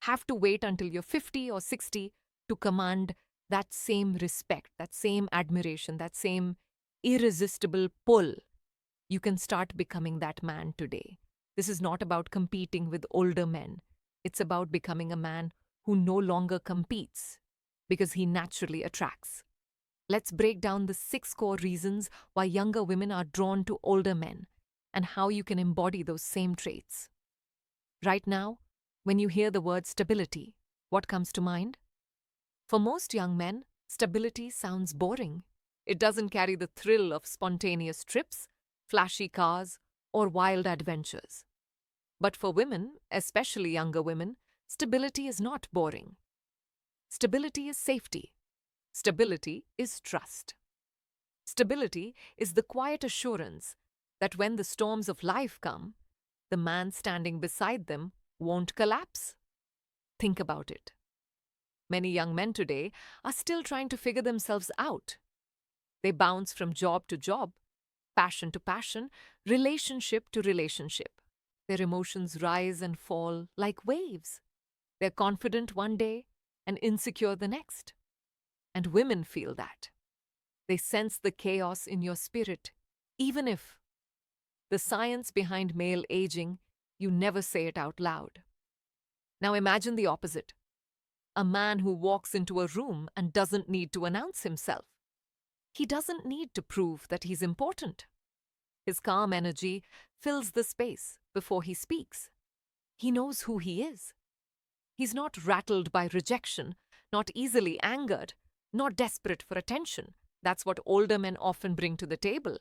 have to wait until you're 50 or 60 to command that same respect, that same admiration, that same irresistible pull. You can start becoming that man today. This is not about competing with older men. It's about becoming a man who no longer competes because he naturally attracts. Let's break down the 6 core reasons why younger women are drawn to older men and how you can embody those same traits. Right now, when you hear the word stability, what comes to mind? For most young men, stability sounds boring. It doesn't carry the thrill of spontaneous trips, flashy cars, or wild adventures. But for women, especially younger women, stability is not boring. Stability is safety. Stability is trust. Stability is the quiet assurance that when the storms of life come, the man standing beside them won't collapse. Think about it. Many young men today are still trying to figure themselves out. They bounce from job to job, passion to passion, relationship to relationship. Their emotions rise and fall like waves. They're confident one day and insecure the next. And women feel that. They sense the chaos in your spirit, even if the science behind male aging, you never say it out loud. Now imagine the opposite. A man who walks into a room and doesn't need to announce himself. He doesn't need to prove that he's important. His calm energy fills the space before he speaks. He knows who he is. He's not rattled by rejection, not easily angered, not desperate for attention. That's what older men often bring to the table.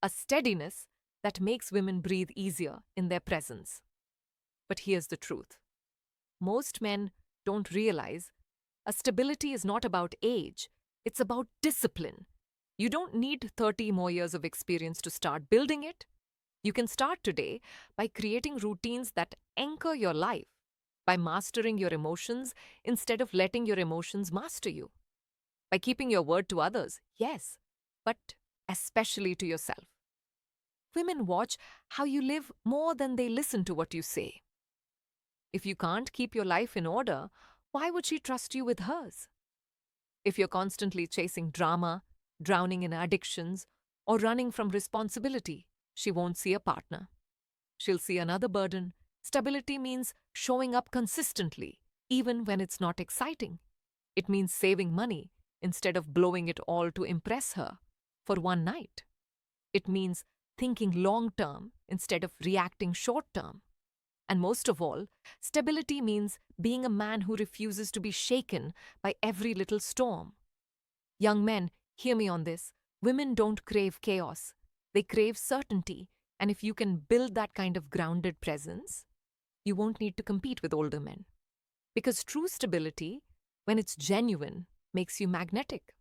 A steadiness that makes women breathe easier in their presence. But here's the truth. Most men don't realize a stability is not about age, it's about discipline. You don't need 30 more years of experience to start building it. You can start today by creating routines that anchor your life, by mastering your emotions instead of letting your emotions master you, by keeping your word to others, yes, but especially to yourself. Women watch how you live more than they listen to what you say. If you can't keep your life in order, why would she trust you with hers? If you're constantly chasing drama, drowning in addictions, or running from responsibility, she won't see a partner. She'll see another burden. Stability means showing up consistently, even when it's not exciting. It means saving money instead of blowing it all to impress her for one night. It means thinking long term instead of reacting short term. And most of all, stability means being a man who refuses to be shaken by every little storm. Young men, hear me on this. Women don't crave chaos. They crave certainty. And if you can build that kind of grounded presence, you won't need to compete with older men. Because true stability, when it's genuine, makes you magnetic.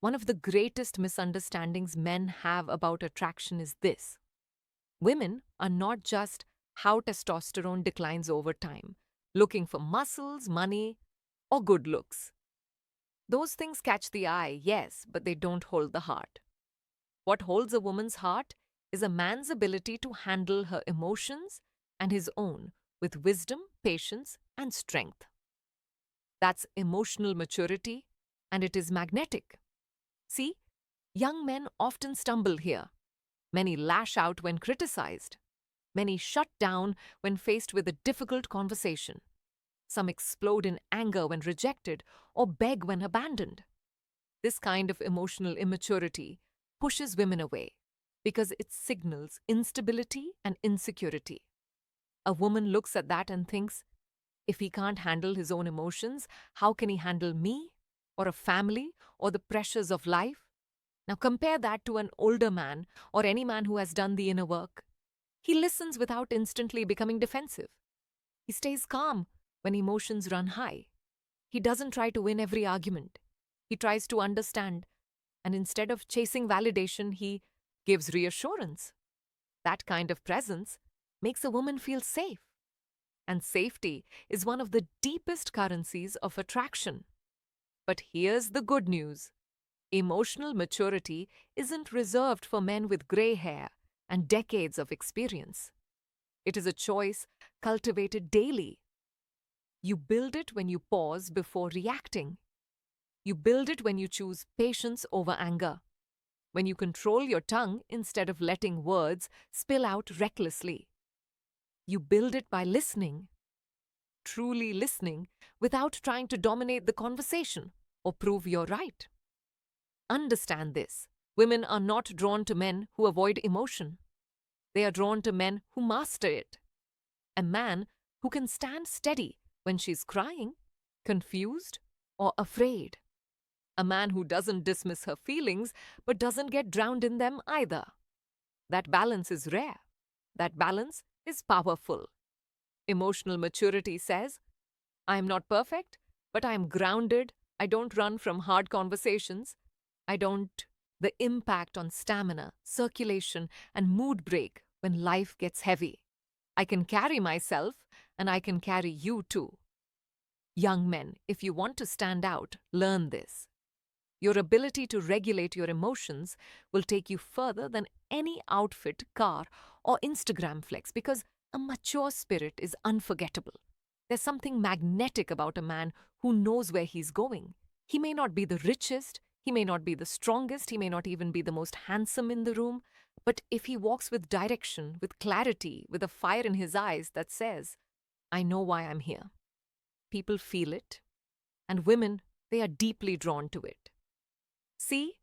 One of the greatest misunderstandings men have about attraction is this. Women are not just how testosterone declines over time, looking for muscles, money, or good looks. Those things catch the eye, yes, but they don't hold the heart. What holds a woman's heart is a man's ability to handle her emotions and his own with wisdom, patience, and strength. That's emotional maturity, and it is magnetic. See, young men often stumble here. Many lash out when criticized. Many shut down when faced with a difficult conversation. Some explode in anger when rejected or beg when abandoned. This kind of emotional immaturity pushes women away because it signals instability and insecurity. A woman looks at that and thinks, if he can't handle his own emotions, how can he handle me or a family or the pressures of life? Now compare that to an older man or any man who has done the inner work. He listens without instantly becoming defensive. He stays calm when emotions run high. He doesn't try to win every argument. He tries to understand, and instead of chasing validation, he gives reassurance. That kind of presence makes a woman feel safe. And safety is one of the deepest currencies of attraction. But here's the good news. Emotional maturity isn't reserved for men with gray hair and decades of experience. It is a choice cultivated daily. You build it when you pause before reacting. You build it when you choose patience over anger, when you control your tongue instead of letting words spill out recklessly. You build it by listening, truly listening, without trying to dominate the conversation or prove you're right. Understand this. Women are not drawn to men who avoid emotion. They are drawn to men who master it. A man who can stand steady when she's crying, confused, or afraid. A man who doesn't dismiss her feelings but doesn't get drowned in them either. That balance is rare. That balance is powerful. Emotional maturity says, I am not perfect, but I am grounded. I don't run from hard conversations. I don't. The impact on stamina, circulation, and mood break when life gets heavy. I can carry myself, and I can carry you too. Young men, if you want to stand out, learn this. Your ability to regulate your emotions will take you further than any outfit, car, or Instagram flex because a mature spirit is unforgettable. There's something magnetic about a man who knows where he's going. He may not be the richest, he may not be the strongest, he may not even be the most handsome in the room, but if he walks with direction, with clarity, with a fire in his eyes that says, I know why I'm here. People feel it, and women, they are deeply drawn to it. See,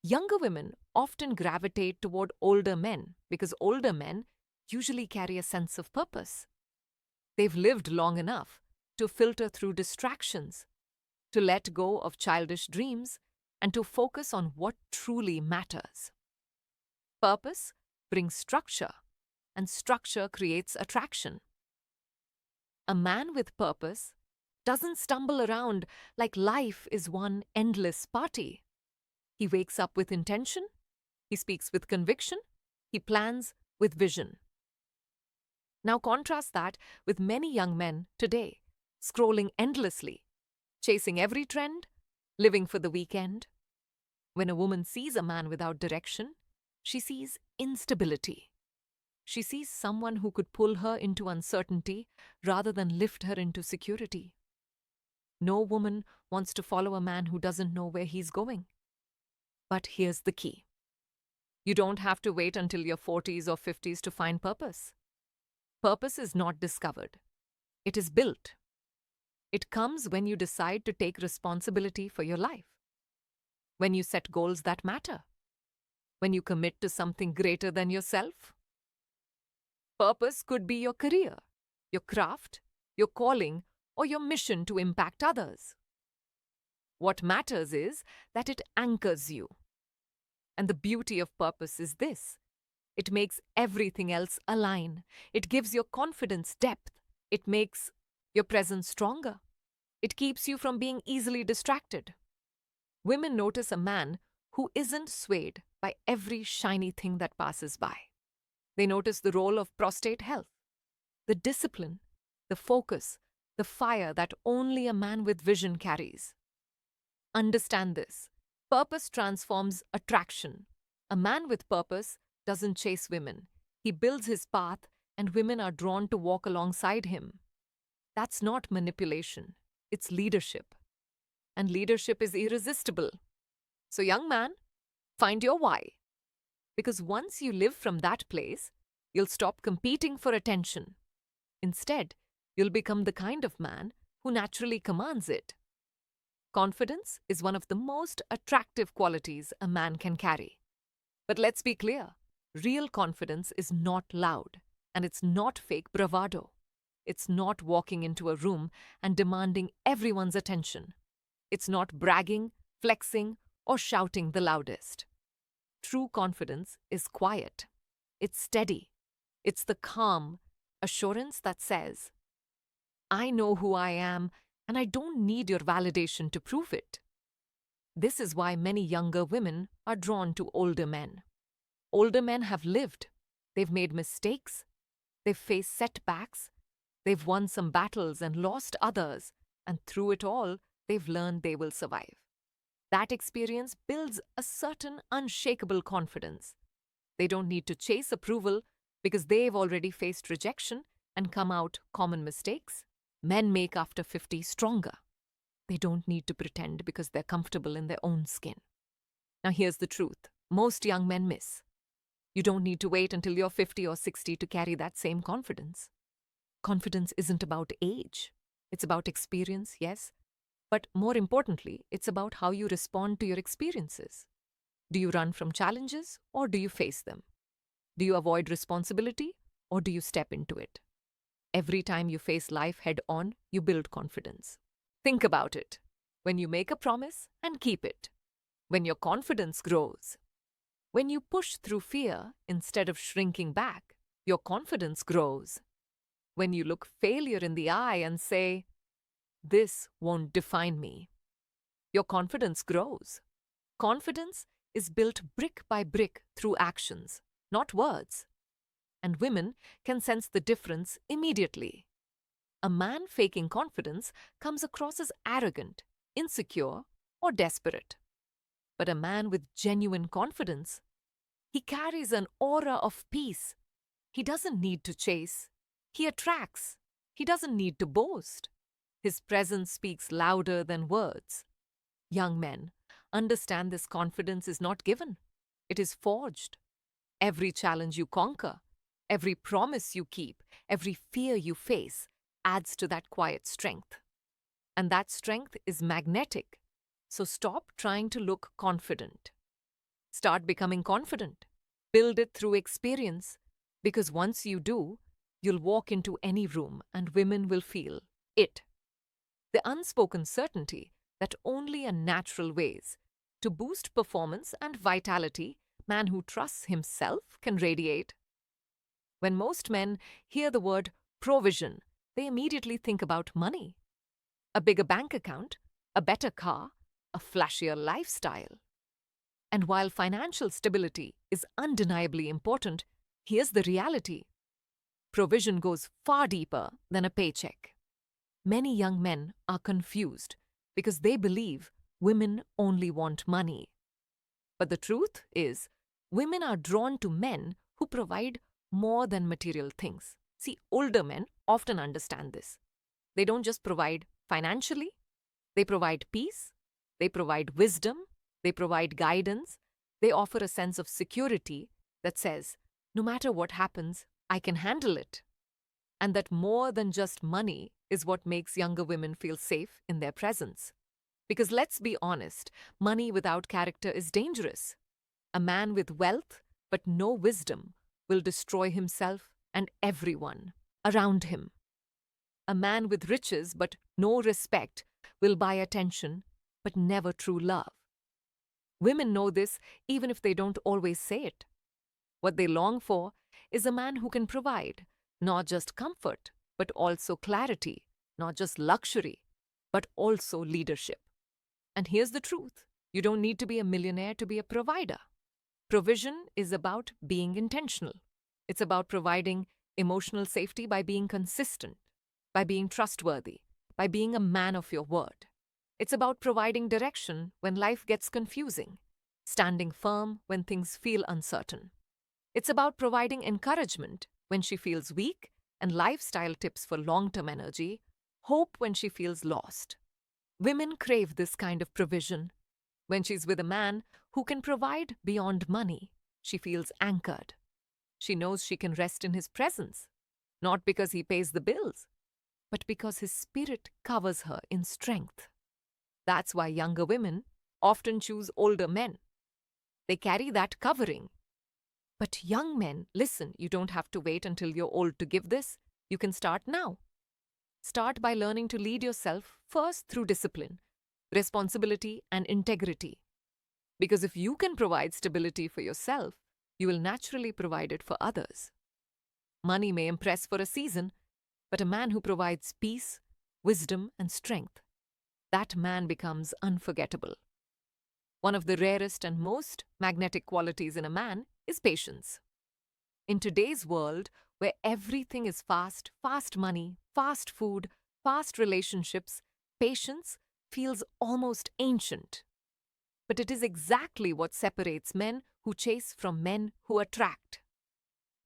younger women often gravitate toward older men because older men usually carry a sense of purpose. They've lived long enough to filter through distractions, to let go of childish dreams, and to focus on what truly matters. Purpose brings structure, and structure creates attraction. A man with purpose doesn't stumble around like life is one endless party. He wakes up with intention, he speaks with conviction, he plans with vision. Now contrast that with many young men today, scrolling endlessly, chasing every trend, living for the weekend. When a woman sees a man without direction, she sees instability. She sees someone who could pull her into uncertainty rather than lift her into security. No woman wants to follow a man who doesn't know where he's going. But here's the key. You don't have to wait until your 40s or 50s to find purpose. Purpose is not discovered. It is built. It comes when you decide to take responsibility for your life. When you set goals that matter. When you commit to something greater than yourself. Purpose could be your career, your craft, your calling, or your mission to impact others. What matters is that it anchors you. And the beauty of purpose is this. It makes everything else align. It gives your confidence depth. It makes your presence stronger. It keeps you from being easily distracted. Women notice a man who isn't swayed by every shiny thing that passes by. They notice the role of prostate health, the discipline, the focus, the fire that only a man with vision carries. Understand this. Purpose transforms attraction. A man with purpose doesn't chase women. He builds his path, and women are drawn to walk alongside him. That's not manipulation. It's leadership. And leadership is irresistible. So, young man, find your why. Because once you live from that place, you'll stop competing for attention. Instead, you'll become the kind of man who naturally commands it. Confidence is one of the most attractive qualities a man can carry. But let's be clear, real confidence is not loud, and it's not fake bravado. It's not walking into a room and demanding everyone's attention. It's not bragging, flexing, or shouting the loudest. True confidence is quiet. It's steady. It's the calm assurance that says, I know who I am, and I don't need your validation to prove it. This is why many younger women are drawn to older men. Older men have lived. They've made mistakes. They've faced setbacks. They've won some battles and lost others. And through it all, they've learned they will survive. That experience builds a certain unshakable confidence. They don't need to chase approval because they've already faced rejection and come out common mistakes. Men make after 50 stronger. They don't need to pretend because they're comfortable in their own skin. Now here's the truth. Most young men miss. You don't need to wait until you're 50 or 60 to carry that same confidence. Confidence isn't about age. It's about experience, yes. But more importantly, it's about how you respond to your experiences. Do you run from challenges or do you face them? Do you avoid responsibility or do you step into it? Every time you face life head on, you build confidence. Think about it. When you make a promise and keep it. When your confidence grows. When you push through fear instead of shrinking back, your confidence grows. When you look failure in the eye and say, "This won't define me," your confidence grows. Confidence is built brick by brick through actions, not words. And women can sense the difference immediately. A man faking confidence comes across as arrogant, insecure, or desperate. But a man with genuine confidence, he carries an aura of peace. He doesn't need to chase. He attracts. He doesn't need to boast. His presence speaks louder than words. Young men, understand this confidence is not given. It is forged. Every challenge you conquer, every promise you keep, every fear you face adds to that quiet strength. And that strength is magnetic. So stop trying to look confident. Start becoming confident. Build it through experience. Because once you do, you'll walk into any room and women will feel it. The unspoken certainty that only a natural ways to boost performance and vitality, man who trusts himself can radiate. When most men hear the word provision, they immediately think about money. A bigger bank account, a better car, a flashier lifestyle. And while financial stability is undeniably important, here's the reality. Provision goes far deeper than a paycheck. Many young men are confused because they believe women only want money. But the truth is, women are drawn to men who provide more than material things. See, older men often understand this. They don't just provide financially, they provide peace, they provide wisdom, they provide guidance, they offer a sense of security that says, no matter what happens, I can handle it. And that more than just money is what makes younger women feel safe in their presence. Because let's be honest, money without character is dangerous. A man with wealth but no wisdom will destroy himself and everyone around him. A man with riches but no respect will buy attention but never true love. Women know this even if they don't always say it. What they long for is a man who can provide not just comfort but also clarity, not just luxury but also leadership. And here's the truth. You don't need to be a millionaire to be a provider. Provision is about being intentional. It's about providing emotional safety by being consistent, by being trustworthy, by being a man of your word. It's about providing direction when life gets confusing, standing firm when things feel uncertain. It's about providing encouragement when she feels weak and lifestyle tips for long-term energy, hope when she feels lost. Women crave this kind of provision. When she's with a man who can provide beyond money, she feels anchored. She knows she can rest in his presence, not because he pays the bills, but because his spirit covers her in strength. That's why younger women often choose older men. They carry that covering. But young men, listen, you don't have to wait until you're old to give this. You can start now. Start by learning to lead yourself first through discipline, responsibility, and integrity. Because if you can provide stability for yourself, you will naturally provide it for others. Money may impress for a season, but a man who provides peace, wisdom, and strength, that man becomes unforgettable. One of the rarest and most magnetic qualities in a man is patience. In today's world, where everything is fast, fast money, fast food, fast relationships, patience feels almost ancient. But it is exactly what separates men who chase from men who attract.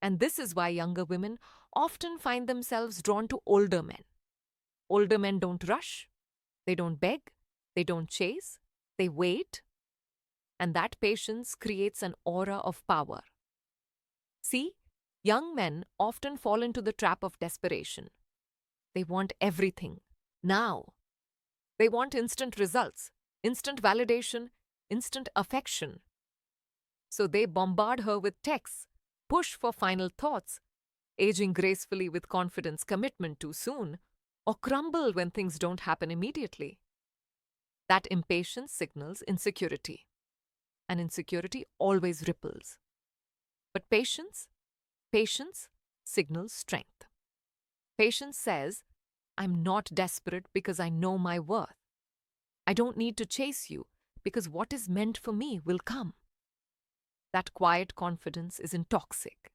And this is why younger women often find themselves drawn to older men. Older men don't rush, they don't beg, they don't chase, they wait, and that patience creates an aura of power. See, young men often fall into the trap of desperation. They want everything now. They want instant results, instant validation, instant affection. So they bombard her with texts, push for final thoughts, aging gracefully with confidence commitment too soon, or crumble when things don't happen immediately. That impatience signals insecurity, and insecurity always ripples. But patience signals strength. Patience says, I'm not desperate because I know my worth. I don't need to chase you because what is meant for me will come. That quiet confidence isn't toxic.